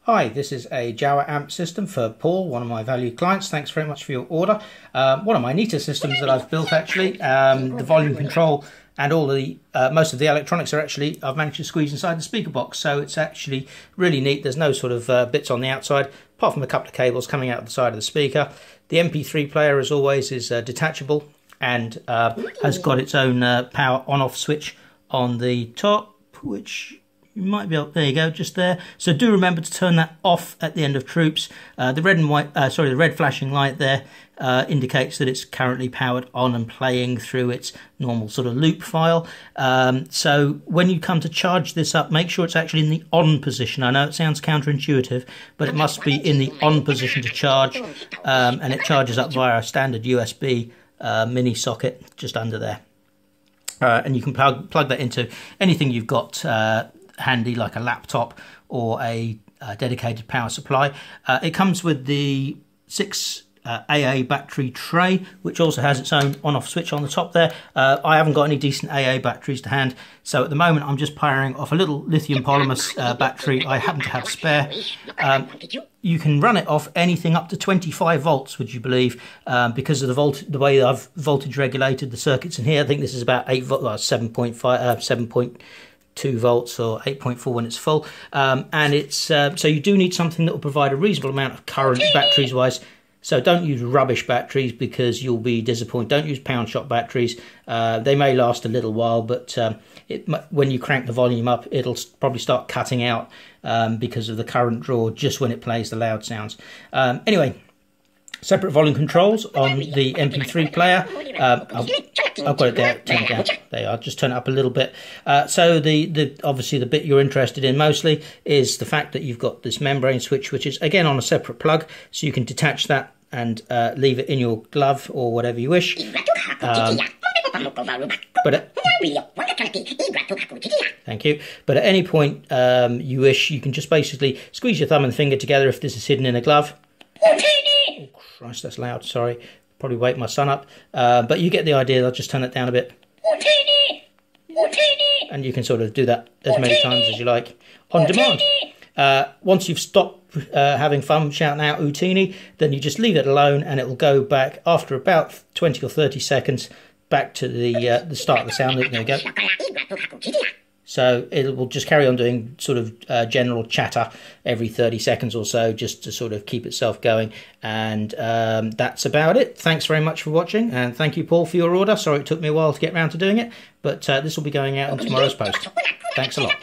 Hi, this is a Jawamp system for Paul, one of my valued clients. Thanks very much for your order. One of my neatest systems that I've built actually. The volume control and all the most of the electronics are actually I've managed to squeeze inside the speaker box, so it's actually really neat. There's no sort of bits on the outside apart from a couple of cables coming out of the side of the speaker. The MP3 player, as always, is detachable and has got its own power on-off switch on the top, which you might be able, there you go, just there. So do remember to turn that off at the end of troops. The red and white, the red flashing light there indicates that it's currently powered on and playing through its normal sort of loop file. So when you come to charge this up, make sure it's actually in the on position. I know it sounds counterintuitive, but it must be in the on position to charge, and it charges up via a standard USB mini socket just under there. And you can plug that into anything you've got handy, like a laptop or a dedicated power supply. It comes with the 6 AA battery tray, which also has its own on-off switch on the top there. I haven't got any decent AA batteries to hand, so at the moment I'm just powering off a little lithium polymer battery I happen to have spare. You can run it off anything up to 25 volts, would you believe, because of the way I've voltage regulated the circuits in here. I think this is about 7.2 volts or 8.4 when it's full, and it's so you do need something that will provide a reasonable amount of current batteries wise. So don't use rubbish batteries because you'll be disappointed. Don't use pound shot batteries. They may last a little while, but when you crank the volume up, it'll probably start cutting out because of the current draw just when it plays the loud sounds. Anyway, separate volume controls on the MP3 player. I've got it there, turned down. There, I'll just turn it up a little bit. So obviously the bit you're interested in mostly is the fact that you've got this membrane switch, which is again on a separate plug, so you can detach that and leave it in your glove or whatever you wish. Thank you. But at any point you wish, you can just basically squeeze your thumb and finger together if this is hidden in a glove. Oh Christ, that's loud, sorry. Probably wake my son up. But you get the idea. I'll just turn it down a bit. And you can sort of do that as many times as you like on demand. Once you've stopped having fun shouting out Utini, then you just leave it alone and it will go back after about 20 or 30 seconds back to the start of the sound loop. There you go. So it will just carry on doing sort of general chatter every 30 seconds or so, just to sort of keep itself going. And that's about it. Thanks very much for watching, and thank you, Paul, for your order. Sorry it took me a while to get around to doing it, but this will be going out in tomorrow's post. Thanks a lot.